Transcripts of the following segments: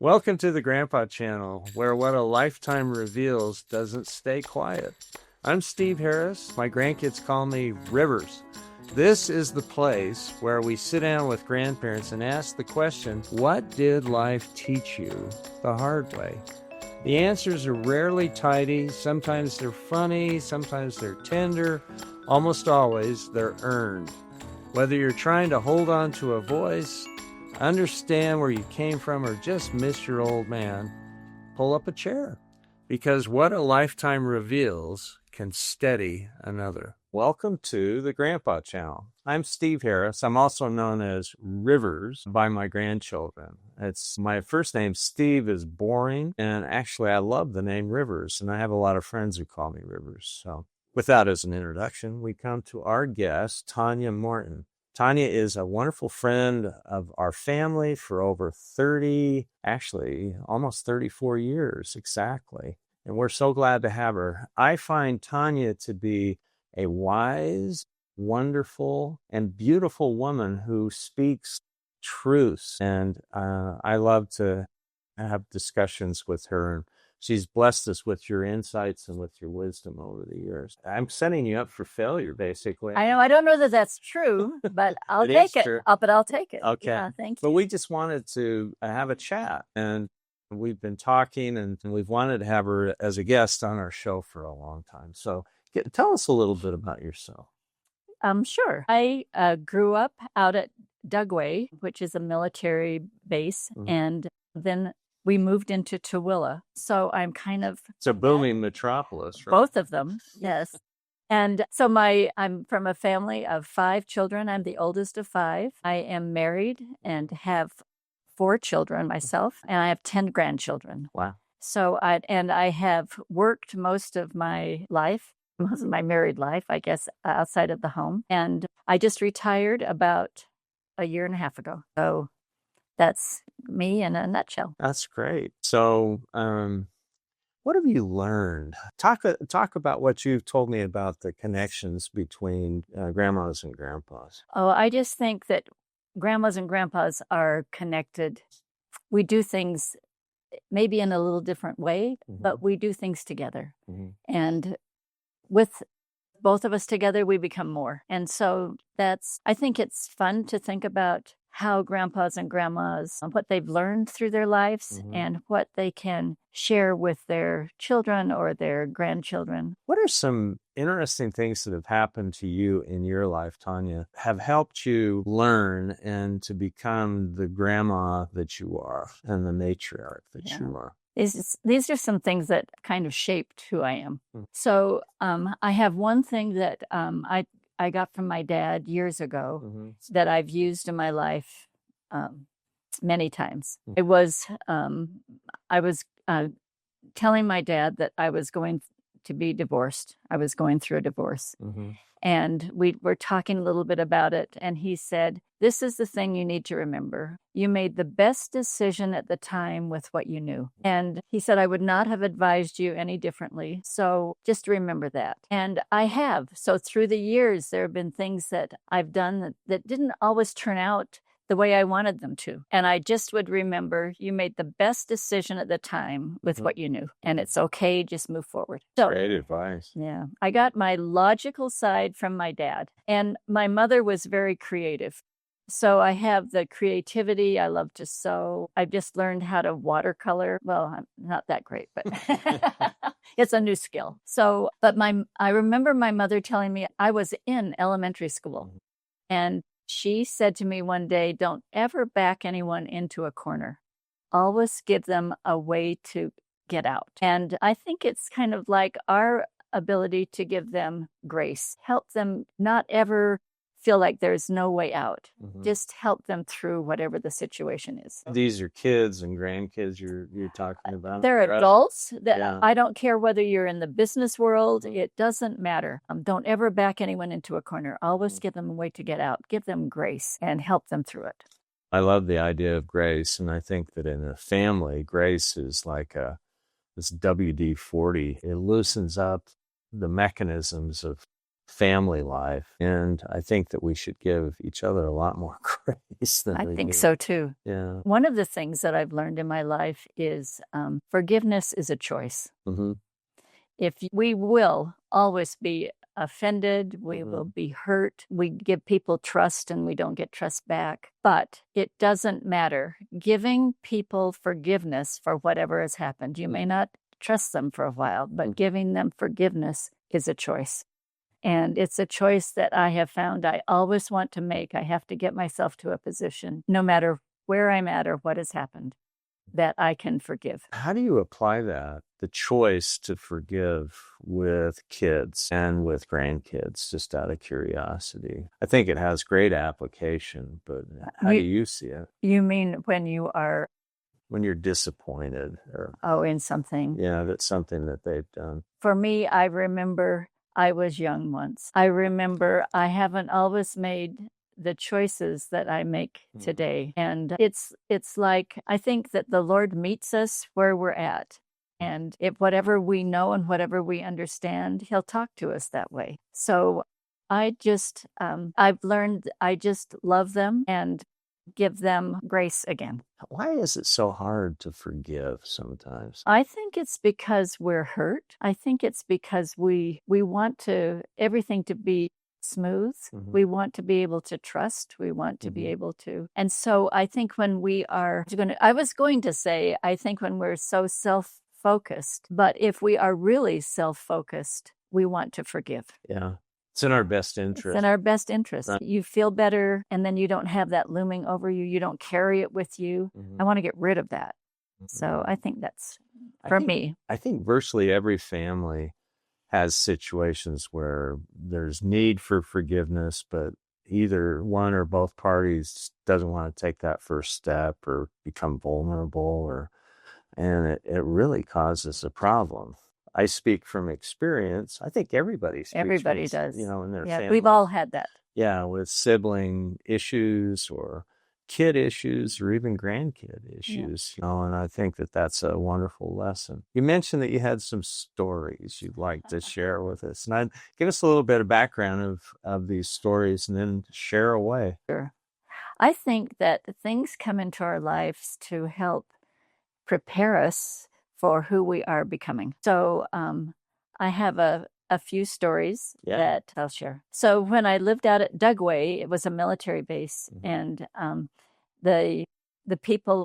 Welcome to the Grandpa Channel, where what a lifetime reveals doesn't stay quiet. I'm Steve Harris. My grandkids call me Rivers. This is the place where we sit down with grandparents and ask the question, what did life teach you the hard way? The answers are rarely tidy. Sometimes they're funny, sometimes they're tender. Almost always they're earned. Whether you're trying to hold on to a voice, understand where you came from, or just miss your old man, pull up a chair. Because what a lifetime reveals can steady another. Welcome to the Grandpa Channel. I'm Steve Harris. I'm also known as Rivers by my grandchildren. It's my first name, Steve, is boring, and actually I love the name Rivers, and I have a lot of friends who call me Rivers. So with that as an introduction, we come to our guest, Taunya Martin. Taunya is a wonderful friend of our family for over 30, actually almost 34 years exactly. And we're so glad to have her. I find Taunya to be a wise, wonderful, and beautiful woman who speaks truths. And I love to have discussions with her. And she's blessed us with your insights and with your wisdom over the years. I'm setting you up for failure, basically. I know. I don't know that that's true, but I'll take it. But I'll take it. Okay. Yeah, thank you. But we just wanted to have a chat, and we've been talking, and we've wanted to have her as a guest on our show for a long time. So tell us a little bit about yourself. Sure. I grew up out at Dugway, which is a military base, and then we moved into Tooele. So I'm kind of... It's a booming metropolis, right? Both of them, yes. And so I'm from a family of 5 children. I'm the oldest of 5. I am married and have 4 children myself, and I have 10 grandchildren. Wow. So I have worked most of my married life, I guess, outside of the home. And I just retired about a year and a half ago. So that's me in a nutshell. That's great. So, what have you learned? Talk about what you've told me about the connections between grandmas and grandpas. Oh, I just think that grandmas and grandpas are connected. We do things maybe in a little different way, but we do things together. And with both of us together, we become more. And so I think it's fun to think about how grandpas and grandmas, what they've learned through their lives and what they can share with their children or their grandchildren. What are some interesting things that have happened to you in your life, Taunya, have helped you learn and to become the grandma that you are and the matriarch that you are? These are some things that kind of shaped who I am. So I have one thing that I got from my dad years ago that I've used in my life many times. It was, I was telling my dad that I was going to be divorced. I was going through a divorce. And we were talking a little bit about it. And he said, this is the thing you need to remember. You made the best decision at the time with what you knew. And he said, I would not have advised you any differently. So just remember that. And I have. So through the years, there have been things that I've done that didn't always turn out the way I wanted them to. And I just would remember, you made the best decision at the time with what you knew. And it's okay, just move forward. So, great advice. Yeah. I got my logical side from my dad. And my mother was very creative. So I have the creativity. I love to sew. I've just learned how to watercolor. Well, I'm not that great, but it's a new skill. So, but I remember my mother telling me I was in elementary school, and she said to me one day, don't ever back anyone into a corner. Always give them a way to get out. And I think it's kind of like our ability to give them grace, help them not ever feel like there's no way out. Just help them through whatever the situation is. These are kids and grandkids you're talking about? They're adults. I don't care whether you're in the business world. It doesn't matter. Don't ever back anyone into a corner. Always give them a way to get out. Give them grace and help them through it. I love the idea of grace. And I think that in a family, grace is like this WD-40. It loosens up the mechanisms of family life. And I think that we should give each other a lot more grace than I we think do. so too. Yeah. One of the things that I've learned in my life is forgiveness is a choice. Mm-hmm. We will always be offended, we will be hurt, we give people trust and we don't get trust back, but it doesn't matter. Giving people forgiveness for whatever has happened, you may not trust them for a while, but giving them forgiveness is a choice. And it's a choice that I have found I always want to make. I have to get myself to a position, no matter where I'm at or what has happened, that I can forgive. How do you apply that, the choice to forgive, with kids and with grandkids, just out of curiosity? I think it has great application, but how do you see it? You mean when you're disappointed or in something? Yeah, that's something that they've done. For me, I remember I was young once. I remember I haven't always made the choices that I make today. And it's like, I think that the Lord meets us where we're at. And if whatever we know and whatever we understand, he'll talk to us that way. So I've learned I just love them and give them grace again. Why is it so hard to forgive sometimes? I think it's because we're hurt. I think it's because we want everything to be smooth. We want to be able to trust. We want to be able to. And so I think when I was going to say, I think when we're so self-focused, but if we are really self-focused, we want to forgive. Yeah. It's in our best interest. It's in our best interest. You feel better, and then you don't have that looming over you. You don't carry it with you. I want to get rid of that. So I think that's me. I think virtually every family has situations where there's need for forgiveness, but either one or both parties doesn't want to take that first step or become vulnerable, and it really causes a problem. I speak from experience. I think everybody does. In their Yeah, family. we've all had that. Yeah, with sibling issues or kid issues or even grandkid issues, and I think that that's a wonderful lesson. You mentioned that you had some stories you'd like to share with us. And give us a little bit of background of these stories and then share away. Sure. I think that things come into our lives to help prepare us for who we are becoming. So I have a few stories that I'll share. So when I lived out at Dugway, it was a military base, and the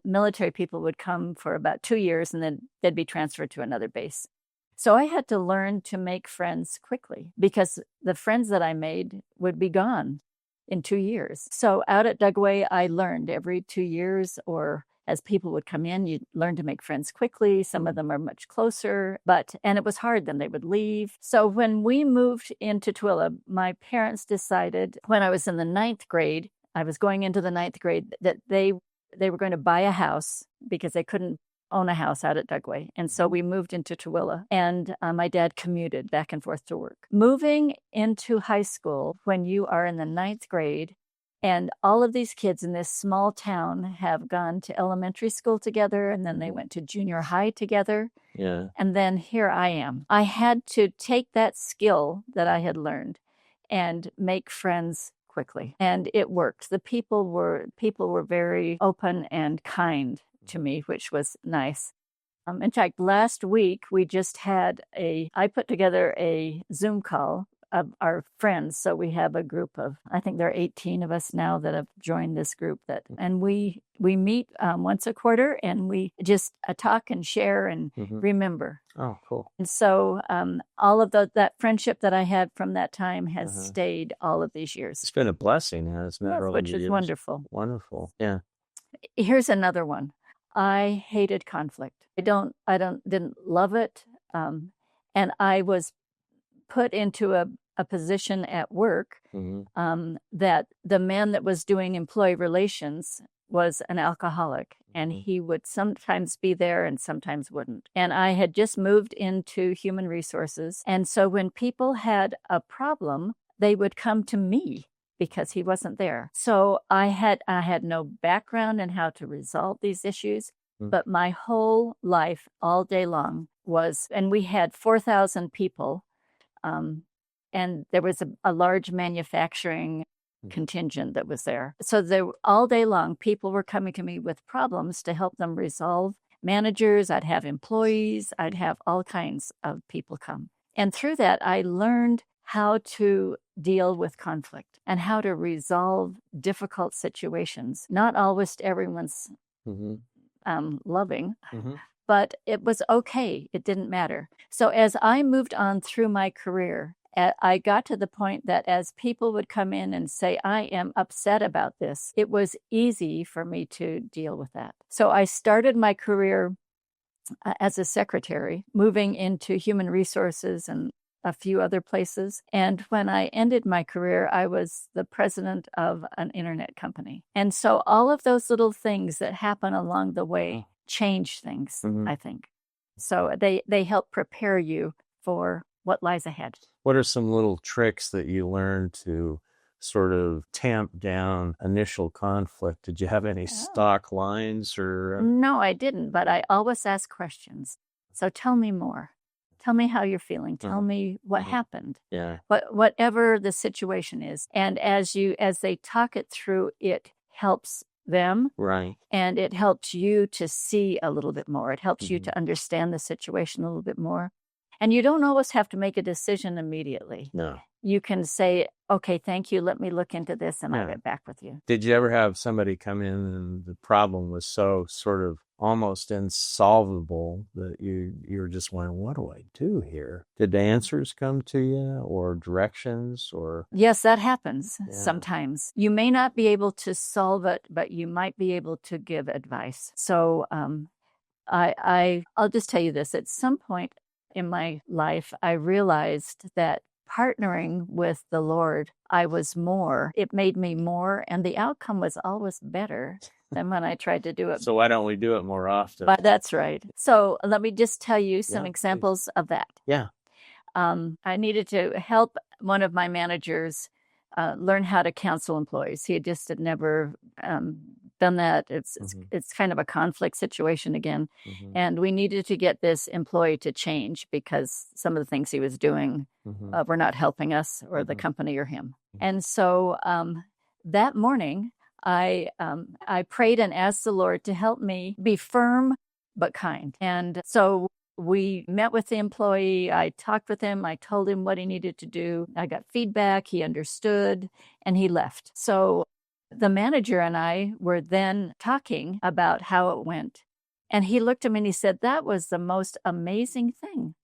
military people would come for about 2 years, and then they'd be transferred to another base. So I had to learn to make friends quickly because the friends that I made would be gone in 2 years. So out at Dugway, I learned every 2 years, or as people would come in, you'd learn to make friends quickly. Some of them are much closer, and it was hard, then they would leave. So when we moved into Tooele, my parents decided when I was in the 9th grade, I was going into the 9th grade, that they were going to buy a house because they couldn't own a house out at Dugway. And so we moved into Tooele, and my dad commuted back and forth to work. Moving into high school when you are in the 9th grade, and all of these kids in this small town have gone to elementary school together, and then they went to junior high together. Yeah. And then here I am. I had to take that skill that I had learned and make friends quickly. And it worked. The people were very open and kind to me, which was nice. In fact, last week I put together a Zoom call of our friends. So we have a group of, I think there are 18 of us now that have joined this group, and we meet once a quarter, and we just talk and share and remember. Oh, cool. And so all of that friendship that I had from that time has stayed all of these years. It's been a blessing, hasn't it? Which is wonderful. Wonderful. Yeah. Here's another one. I hated conflict. I didn't love it. And I was put into a position at work that the man that was doing employee relations was an alcoholic, and he would sometimes be there and sometimes wouldn't. And I had just moved into human resources. And so when people had a problem, they would come to me because he wasn't there. So I had no background in how to resolve these issues, but my whole life, all day long, and we had 4,000 people. and there was a large manufacturing contingent that was there. So all day long, people were coming to me with problems to help them resolve. Managers, I'd have employees, I'd have all kinds of people come. And through that, I learned how to deal with conflict and how to resolve difficult situations. Not always everyone's loving, but it was okay. It didn't matter. So as I moved on through my career, I got to the point that as people would come in and say, I am upset about this, it was easy for me to deal with that. So I started my career as a secretary, moving into human resources and a few other places. And when I ended my career, I was the president of an internet company. And so all of those little things that happen along the way change things, I think. So they help prepare you for what lies ahead. What are some little tricks that you learned to sort of tamp down initial conflict? Did you have any stock lines or? No, I didn't, but I always ask questions. So tell me more. Tell me how you're feeling. Tell me what happened. Yeah. Whatever the situation is. And as they talk it through, it helps them. Right. And it helps you to see a little bit more. It helps you to understand the situation a little bit more. And you don't always have to make a decision immediately. No. You can say, okay, thank you. Let me look into this and I'll get back with you. Did you ever have somebody come in and the problem was so sort of almost insolvable that you were just wondering, what do I do here? Did the answers come to you or directions or? Yes, that happens sometimes. You may not be able to solve it, but you might be able to give advice. So I'll just tell you this. At some point in my life, I realized that partnering with the Lord, it made me more, and the outcome was always better than when I tried to do it. So why don't we do it more often? But that's right. So let me just tell you some examples of that. Yeah. I needed to help one of my managers learn how to counsel employees. He had never done that. It's kind of a conflict situation again. And we needed to get this employee to change because some of the things he was doing were not helping us or the company or him. And so that morning, I prayed and asked the Lord to help me be firm but kind. And so we met with the employee. I talked with him. I told him what he needed to do. I got feedback. He understood, and he left. So the manager and I were then talking about how it went. And he looked at me and he said, that was the most amazing thing.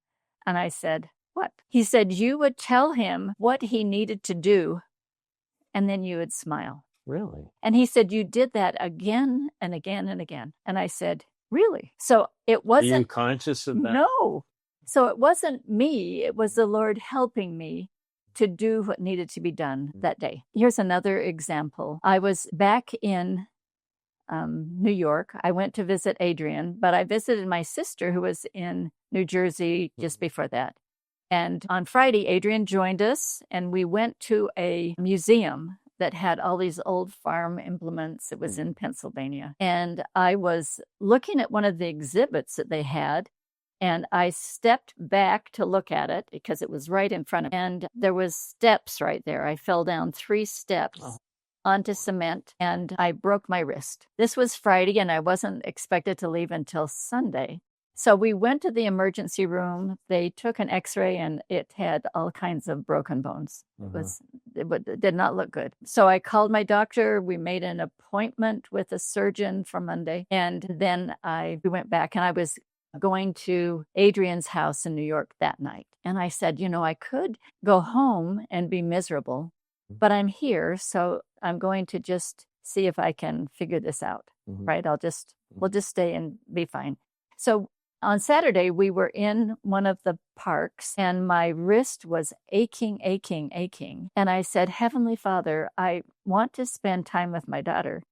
And I said, what? He said, you would tell him what he needed to do, and then you would smile. Really? And he said, you did that again and again and again. And I said, really? So it wasn't. Are you conscious of that? No. So it wasn't me. It was the Lord helping me to do what needed to be done that day. Here's another example. I was back in New York. I went to visit Adrian, but I visited my sister who was in New Jersey just before that. And on Friday, Adrian joined us and we went to a museum that had all these old farm implements. It was in Pennsylvania. And I was looking at one of the exhibits that they had, and I stepped back to look at it because it was right in front of me. And there was steps right there. I fell down 3 steps onto cement and I broke my wrist. This was Friday and I wasn't expected to leave until Sunday. So we went to the emergency room. They took an x-ray and it had all kinds of broken bones. It did not look good. So I called my doctor. We made an appointment with a surgeon for Monday. And then we went back and I was going to Adrian's house in New York that night. And I said, I could go home and be miserable, but I'm here. So I'm going to just see if I can figure this out, right? We'll just stay and be fine. So on Saturday, we were in one of the parks and my wrist was aching. And I said, Heavenly Father, I want to spend time with my daughter.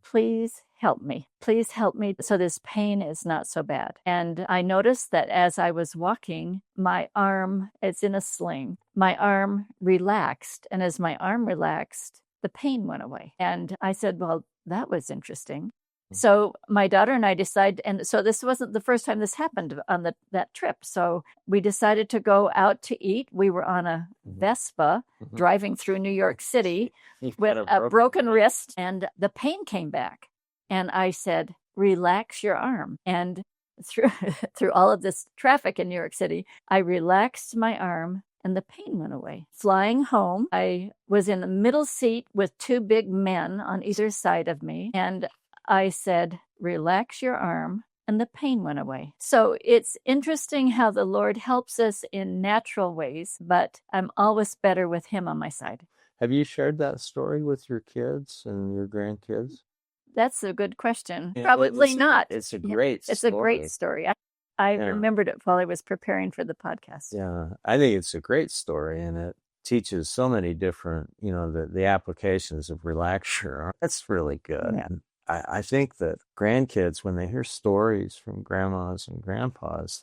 Please help me. Please help me so this pain is not so bad. And I noticed that as I was walking, my arm, it's in a sling, my arm relaxed. And as my arm relaxed, the pain went away. And I said, well, that was interesting. So my daughter and I decided, and so this wasn't the first time this happened on that trip. So we decided to go out to eat. We were on a Vespa driving through New York City with a broken wrist, and the pain came back. And I said, relax your arm. And through all of this traffic in New York City, I relaxed my arm and the pain went away. Flying home, I was in the middle seat with two big men on either side of me. And I said, relax your arm, and the pain went away. So it's interesting how the Lord helps us in natural ways, but I'm always better with him on my side. Have you shared that story with your kids and your grandkids? That's a good question. Probably not. It's a great story. It's a great story. I remembered it while I was preparing for the podcast. Yeah, I think it's a great story, and it teaches so many different, the applications of relax your arm. That's really good. Yeah. I think that grandkids, when they hear stories from grandmas and grandpas,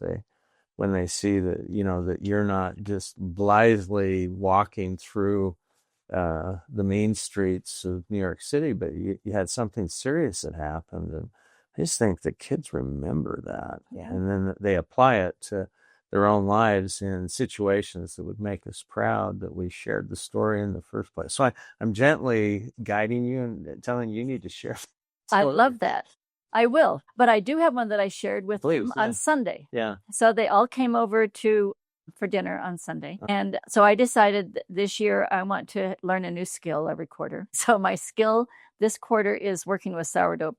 when they see that, that you're not just blithely walking through the mean streets of New York City, but you had something serious that happened. And I just think that kids remember that. Yeah. And then they apply it to their own lives in situations that would make us proud that we shared the story in the first place. So I'm gently guiding you and telling you need to share. I love that. I will. But I do have one that I shared with them on Sunday. Yeah. So they all came over for dinner on Sunday. And so I decided this year I want to learn a new skill every quarter. So my skill this quarter is working with sourdough.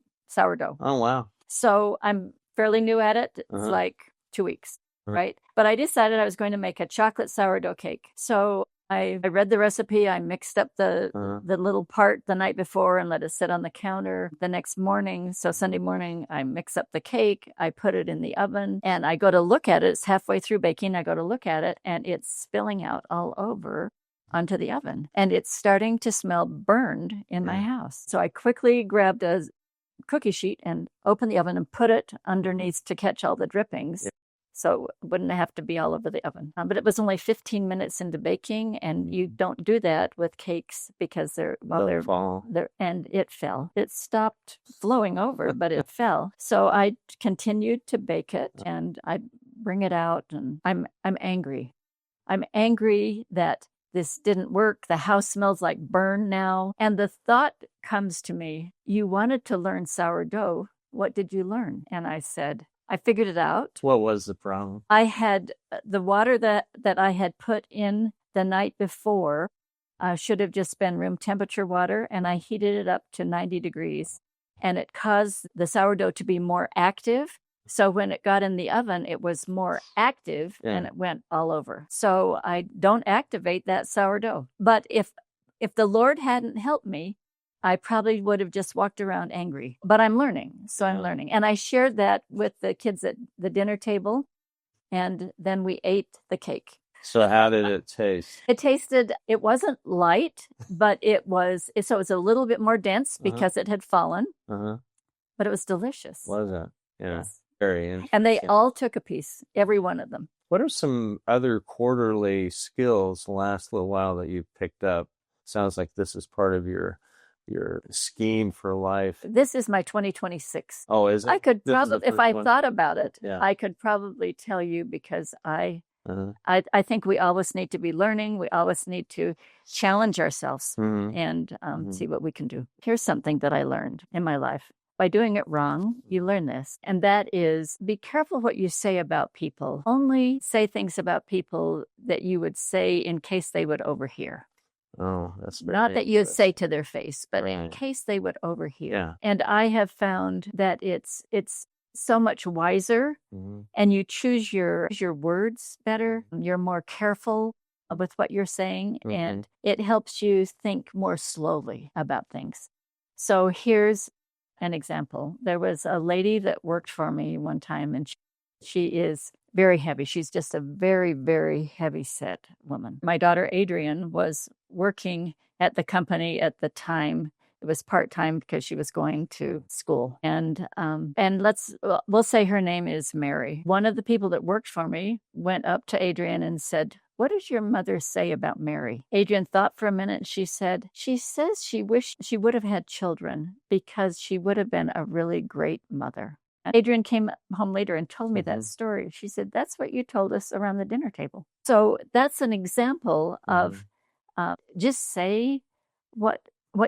Oh, wow. So I'm fairly new at it. It's like 2 weeks, right? But I decided I was going to make a chocolate sourdough cake. So I read the recipe. I mixed up the little part the night before and let it sit on the counter the next morning. So Sunday morning, I mix up the cake. I put it in the oven and I go to look at it. It's halfway through baking. I go to look at it and it's spilling out all over onto the oven. And it's starting to smell burned in my house. So I quickly grabbed a cookie sheet and opened the oven and put it underneath to catch all the drippings. So it wouldn't have to be all over the oven. But it was only 15 minutes into baking, and you don't do that with cakes because they're and it fell. It stopped flowing over, but it fell. So I continued to bake it, and I bring it out, and I'm angry. I'm angry that this didn't work. The house smells like burn now. And the thought comes to me, you wanted to learn sourdough. What did you learn? And I said, I figured it out. What was the problem? I had the water that I had put in the night before should have just been room temperature water, and I heated it up to 90 degrees, and it caused the sourdough to be more active. So when it got in the oven, it was more active and it went all over. So I don't activate that sourdough. But if the Lord hadn't helped me, I probably would have just walked around angry. But I'm learning. So I'm learning. And I shared that with the kids at the dinner table. And then we ate the cake. So how did it taste? It wasn't light, but it was a little bit more dense because it had fallen. But it was delicious. Was it? Yeah. Yes. Very interesting. And they all took a piece, every one of them. What are some other quarterly skills the last little while that you've picked up? Sounds like this is part of your scheme for life. This is my 2026. Oh, is it? I could probably, if I thought about it, I could probably tell you because I think we always need to be learning. We always need to challenge ourselves and see what we can do. Here's something that I learned in my life. By doing it wrong, you learn this. And that is, be careful what you say about people. Only say things about people that you would say in case they would overhear. Oh, that's very not that you'd say to their face, but in case they would overhear. Yeah. And I have found that it's so much wiser, and you choose your words better. You're more careful with what you're saying, and it helps you think more slowly about things. So here's an example. There was a lady that worked for me one time, and she is very heavy. She's just a very, very heavy set woman. My daughter Adrienne was working at the company at the time. It was part-time because she was going to school. And we'll say her name is Mary. One of the people that worked for me went up to Adrienne and said, what does your mother say about Mary? Adrian thought for a minute and she said, she says she wished she would have had children because she would have been a really great mother. And Adrian came home later and told me that story. She said, that's what you told us around the dinner table. So that's an example of just say what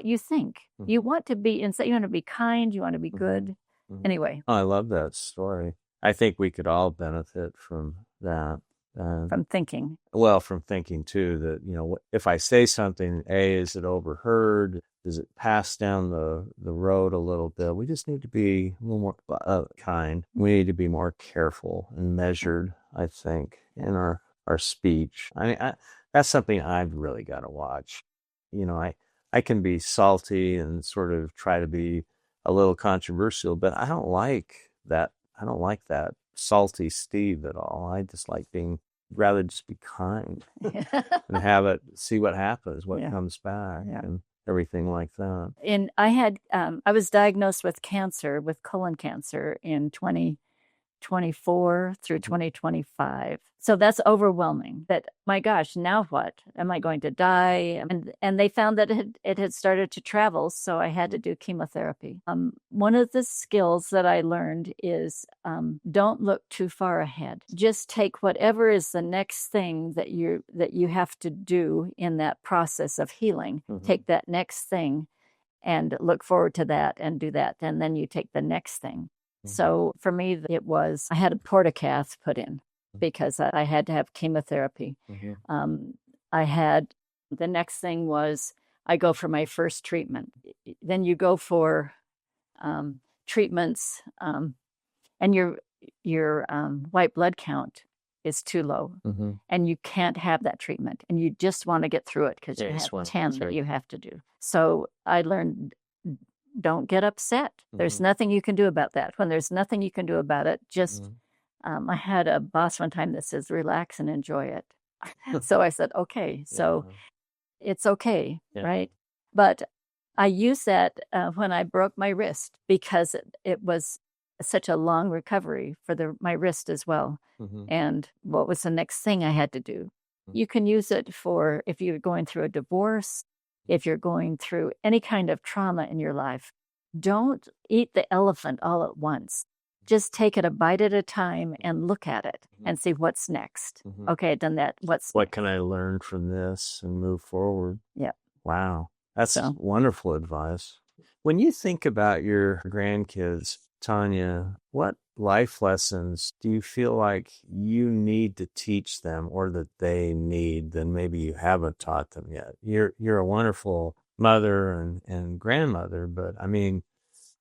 you think. You want to be you want to be kind, you want to be good. Anyway. Oh, I love that story. I think we could all benefit from that. From thinking. Well, from thinking too that, if I say something, is it overheard? Does it pass down the road a little bit? We just need to be a little more kind. We need to be more careful and measured, I think, in our speech. I mean, that's something I've really got to watch. I can be salty and sort of try to be a little controversial, but I don't like that. I don't like that salty Steve at all. I just like rather just be kind and see what happens, what comes back and everything like that. And I was diagnosed with colon cancer in 2024 through 2025. So that's overwhelming. That, my gosh, now what? Am I going to die? And they found that it had started to travel, so I had to do chemotherapy. One of the skills that I learned is don't look too far ahead. Just take whatever is the next thing that you have to do in that process of healing. Take that next thing and look forward to that and do that. And then you take the next thing. So for me, I had a portacath put in because I had to have chemotherapy. The next thing was I go for my first treatment. Then you go for treatments and your white blood count is too low and you can't have that treatment and you just want to get through it because you have 10 that you have to do. So I learned, don't get upset. There's nothing you can do about that. When there's nothing you can do about it, just, I had a boss one time that says, relax and enjoy it. So I said, okay, so it's okay, right? But I used that when I broke my wrist because it was such a long recovery for my wrist as well. And what was the next thing I had to do? You can use it for if you're going through a divorce, if you're going through any kind of trauma in your life. Don't eat the elephant all at once. Just take it a bite at a time and look at it and see what's next. Okay, I've done that. What can I learn from this and move forward? Yeah. Wow. That's wonderful advice. When you think about your grandkids, Taunya, what life lessons do you feel like you need to teach them or that they need that maybe you haven't taught them yet? You're a wonderful mother and grandmother, but I mean,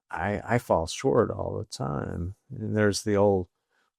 I fall short all the time. And there's the old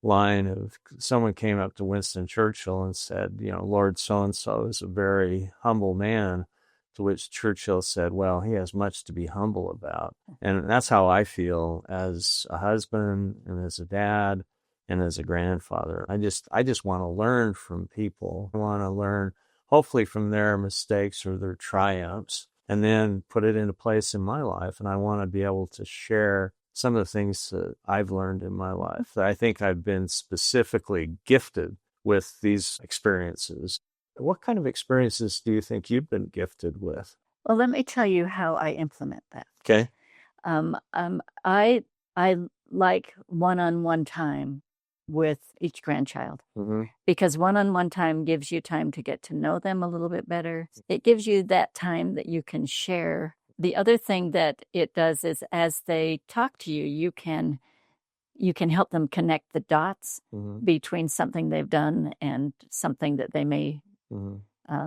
line of someone came up to Winston Churchill and said, Lord so-and-so is a very humble man. To which Churchill said, well, he has much to be humble about. And that's how I feel as a husband and as a dad and as a grandfather. I just want to learn from people. I want to learn hopefully from their mistakes or their triumphs and then put it into place in my life. And I want to be able to share some of the things that I've learned in my life. I think I've been specifically gifted with these experiences. What kind of experiences do you think you've been gifted with? Well, let me tell you how I implement that. Okay. I like one-on-one time with each grandchild because one-on-one time gives you time to get to know them a little bit better. It gives you that time that you can share. The other thing that it does is as they talk to you, you can help them connect the dots between something they've done and something that they may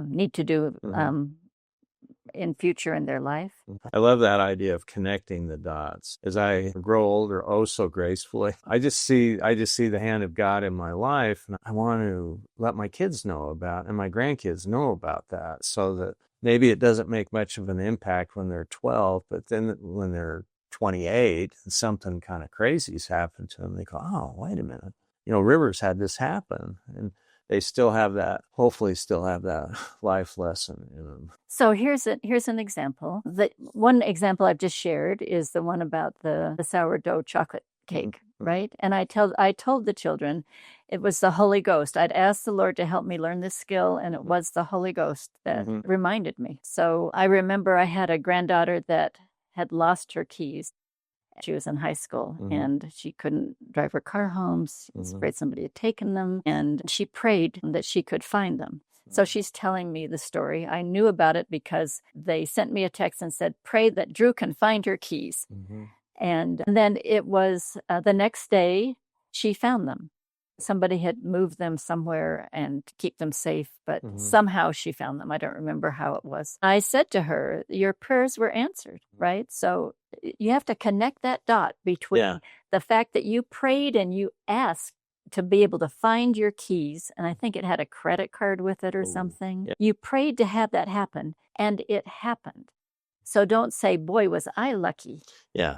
need to do in future in their life. I love that idea of connecting the dots. As I grow older, oh so gracefully, I just see the hand of God in my life, and I want to let my kids know about and my grandkids know about that, so that maybe it doesn't make much of an impact when they're 12, but then when they're 28 and something kind of crazy's happened to them, they go, oh, wait a minute, Rivers had this happen, and they hopefully still have that life lesson in them. So here's an example. The one example I've just shared is the one about the sourdough chocolate cake, right? And I told the children it was the Holy Ghost. I'd asked the Lord to help me learn this skill, and it was the Holy Ghost that reminded me. So I remember I had a granddaughter that had lost her keys. She was in high school and she couldn't drive her car home. She was afraid somebody had taken them, and she prayed that she could find them. So she's telling me the story. I knew about it because they sent me a text and said, pray that Drew can find her keys. And then it was the next day she found them. Somebody had moved them somewhere and to keep them safe, but somehow she found them. I don't remember how it was. I said to her, your prayers were answered, right? So you have to connect that dot between the fact that you prayed and you asked to be able to find your keys, and I think it had a credit card with it or something. You prayed to have that happen, and it happened. So don't say, boy, was I lucky. Yeah.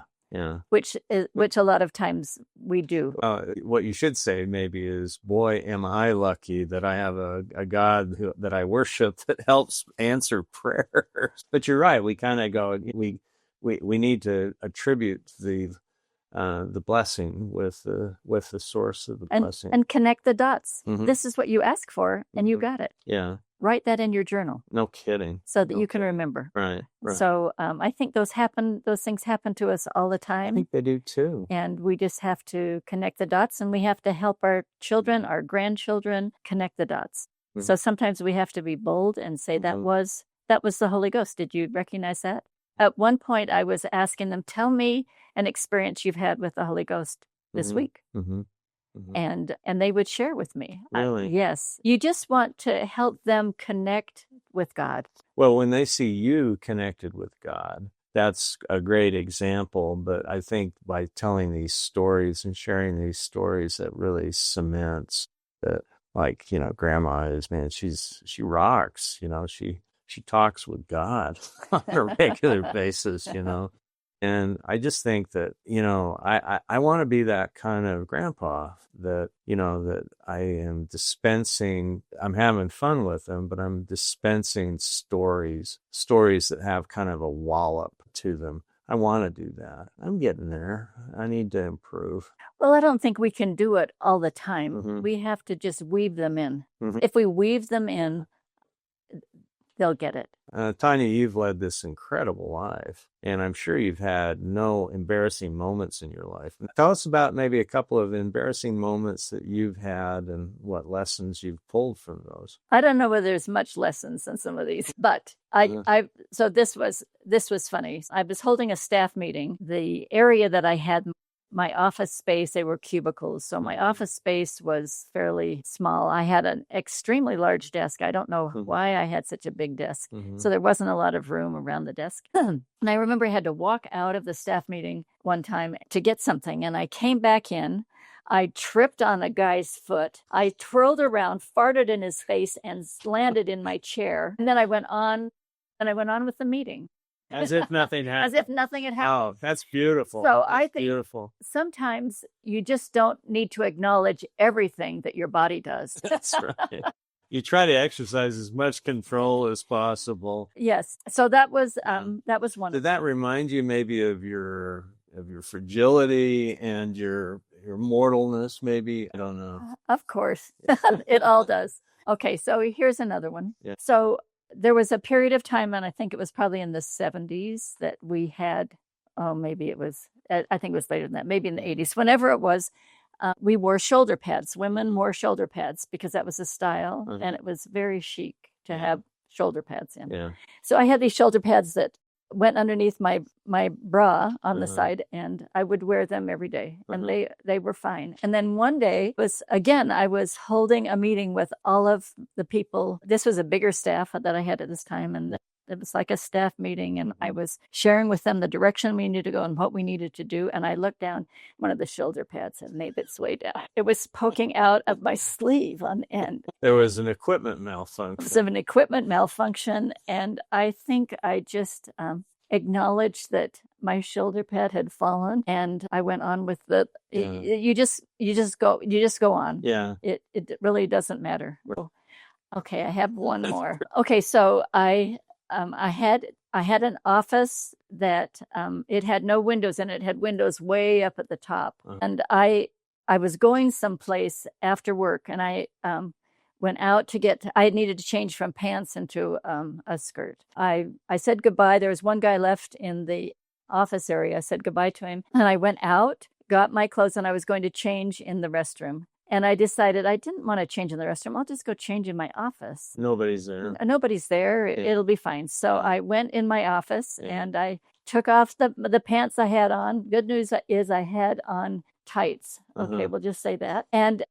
Which a lot of times we do. What you should say maybe is, boy, am I lucky that I have a God that I worship that helps answer prayers. But you're right. We kind of go, we need to attribute the blessing with the source of the blessing. And connect the dots. This is what you ask for, and you got it. Yeah. Write that in your journal. No kidding. So that you can remember. Right. So I think those things happen to us all the time. I think they do too. And we just have to connect the dots, and we have to help our children, our grandchildren connect the dots. So sometimes we have to be bold and say that was the Holy Ghost. Did you recognize that? At one point I was asking them, tell me an experience you've had with the Holy Ghost this week. And they would share with me. Really? Yes. You just want to help them connect with God. Well, when they see you connected with God, that's a great example. But I think by telling these stories and sharing these stories, that really cements that, like, grandma is, man, she rocks, she talks with God on a regular basis, And I just think that, I want to be that kind of grandpa that, that I am dispensing, I'm having fun with them, but I'm dispensing stories that have kind of a wallop to them. I want to do that. I'm getting there. I need to improve. Well, I don't think we can do it all the time. We have to just weave them in. If we weave them in, they'll get it. Taunya, you've led this incredible life, and I'm sure you've had no embarrassing moments in your life. Tell us about maybe a couple of embarrassing moments that you've had and what lessons you've pulled from those. I don't know whether there's much lessons in some of these, but so this was funny. I was holding a staff meeting. The area that I had my office space, they were cubicles. So my office space was fairly small. I had an extremely large desk. I don't know why I had such a big desk. So there wasn't a lot of room around the desk. And I remember I had to walk out of the staff meeting one time to get something. And I came back in. I tripped on a guy's foot. I twirled around, farted in his face, and landed in my chair. And then I went on with the meeting. As if nothing happened. As if nothing had happened. Oh, that's beautiful. So I think sometimes you just don't need to acknowledge everything that your body does. That's right. You try to exercise as much control as possible. Yes. So that was one. Did that remind you maybe of your fragility and your mortalness? Maybe, I don't know. Of course, it all does. Okay, so here's another one. Yeah. So there was a period of time, and I think it was probably in the 70s, that we had, I think it was later than that, maybe in the 80s, whenever it was, we wore shoulder pads. Women wore shoulder pads because that was a style, and it was very chic to have shoulder pads in. Yeah. So I had these shoulder pads that went underneath my bra on the side, and I would wear them every day, and they were fine. And then one day I was holding a meeting with all of the people. This was a bigger staff that I had at this time, and it was like a staff meeting, and I was sharing with them the direction we needed to go and what we needed to do. And I looked down, one of the shoulder pads had made its way down. It was poking out of my sleeve on end. There was an equipment malfunction. It was an equipment malfunction, and I think I just acknowledged that my shoulder pad had fallen, and I went on with you just go on. Yeah. It really doesn't matter. Okay, I have one more. Okay, so I had I had an office that it had no windows in it. It had windows way up at the top. And I was going someplace after work, and I went out I needed to change from pants into a skirt. I said goodbye. There was one guy left in the office area. I said goodbye to him, and I went out, got my clothes, and I was going to change in the restroom. And I decided I didn't want to change in the restroom. I'll just go change in my office. Nobody's there. Nobody's there. Yeah. It'll be fine. So I went in my office, and I took off the pants I had on. Good news is I had on tights. Okay, we'll just say that. And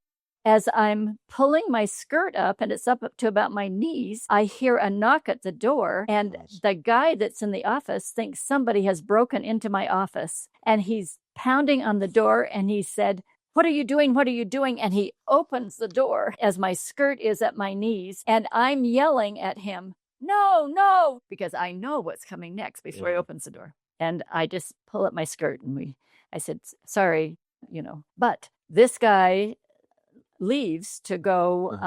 as I'm pulling my skirt up, and it's up to about my knees, I hear a knock at the door, and the guy that's in the office thinks somebody has broken into my office, and he's pounding on the door, and he said, "What are you doing? What are you doing?" And he opens the door as my skirt is at my knees, and I'm yelling at him, "No, no," because I know what's coming next before he opens the door. And I just pull up my skirt, and I said, "Sorry, But this guy leaves to go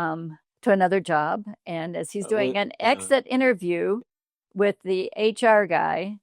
to another job, and as he's doing an exit interview with the HR guy,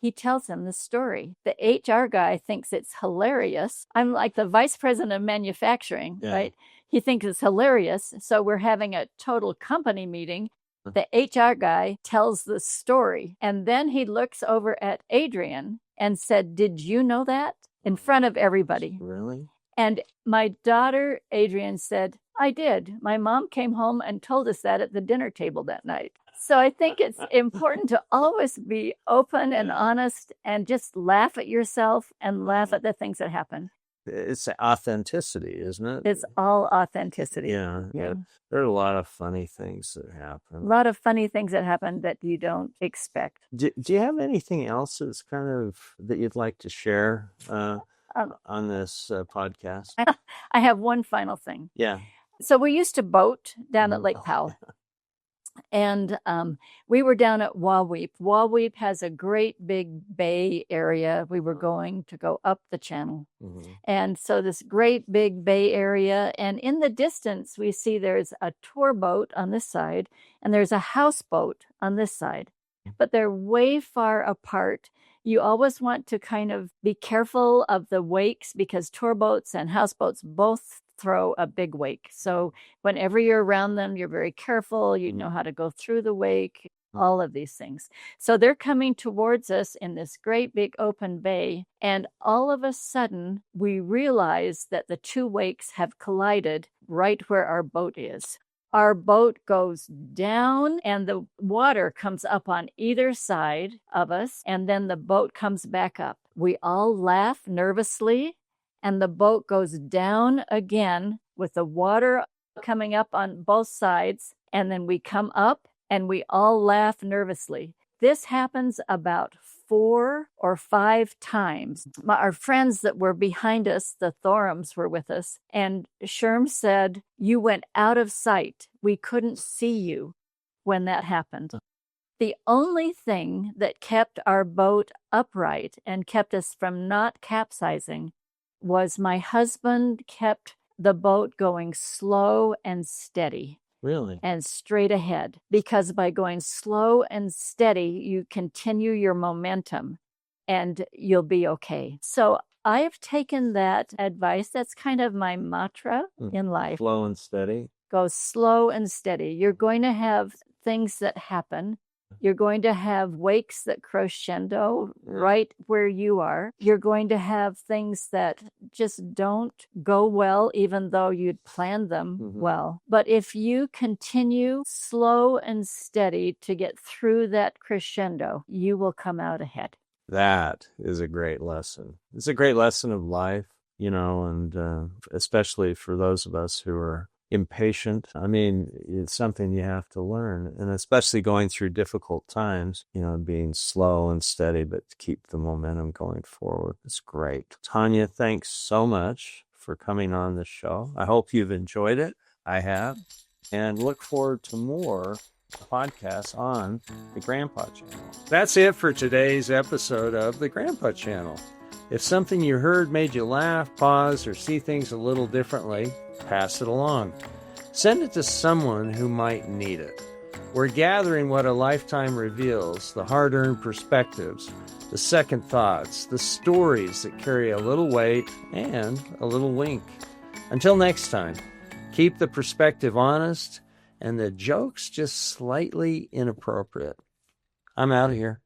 he tells him the story. The HR guy thinks it's hilarious. I'm like the vice president of manufacturing, right? He thinks it's hilarious. So we're having a total company meeting. The HR guy tells the story, and then he looks over at Adrian and said, "Did you know that?" in front of everybody. Really? And my daughter, Adrian, said, "I did. My mom came home and told us that at the dinner table that night." So I think it's important to always be open and honest and just laugh at yourself and laugh at the things that happen. It's authenticity, isn't it? It's all authenticity. Yeah. There are a lot of funny things that happen. A lot of funny things that happen that you don't expect. Do you have anything else that's that you'd like to share on this podcast? I have one final thing. Yeah. So we used to boat down at Lake Powell. And we were down at Waweep. Waweep has a great big bay area. We were going to go up the channel. And so this great big bay area. And in the distance, we see there's a tour boat on this side, and there's a houseboat on this side. But they're way far apart. You always want to kind of be careful of the wakes, because tour boats and houseboats both throw a big wake. So whenever you're around them, you're very careful. You know how to go through the wake, all of these things. So they're coming towards us in this great big open bay. And all of a sudden, we realize that the two wakes have collided right where our boat is. Our boat goes down, and the water comes up on either side of us, and then the boat comes back up. We all laugh nervously, and the boat goes down again with the water coming up on both sides, and then we come up, and we all laugh nervously. This happens about 4 or 5 times. Our friends that were behind us, the Thorums, were with us, and Sherm said, "You went out of sight. We couldn't see you when that happened." The only thing that kept our boat upright and kept us from not capsizing was my husband kept the boat going slow and steady. Really? And straight ahead, because by going slow and steady, you continue your momentum and you'll be okay. So I have taken that advice. That's kind of my mantra in life. Slow and steady. Go slow and steady. You're going to have things that happen. You're going to have wakes that crescendo right where you are. You're going to have things that just don't go well, even though you'd planned them well. But if you continue slow and steady to get through that crescendo, you will come out ahead. That is a great lesson. It's a great lesson of life, and especially for those of us who are impatient. I mean, it's something you have to learn, and especially going through difficult times, being slow and steady, but to keep the momentum going forward. It's great. Taunya, thanks so much for coming on the show. I hope you've enjoyed it. I have, and look forward to more podcasts on the Grandpa Channel. That's it for today's episode of the Grandpa Channel. If something you heard made you laugh, pause, or see things a little differently, pass it along. Send it to someone who might need it. We're gathering what a lifetime reveals, the hard-earned perspectives, the second thoughts, the stories that carry a little weight and a little wink. Until next time, keep the perspective honest and the jokes just slightly inappropriate. I'm out of here.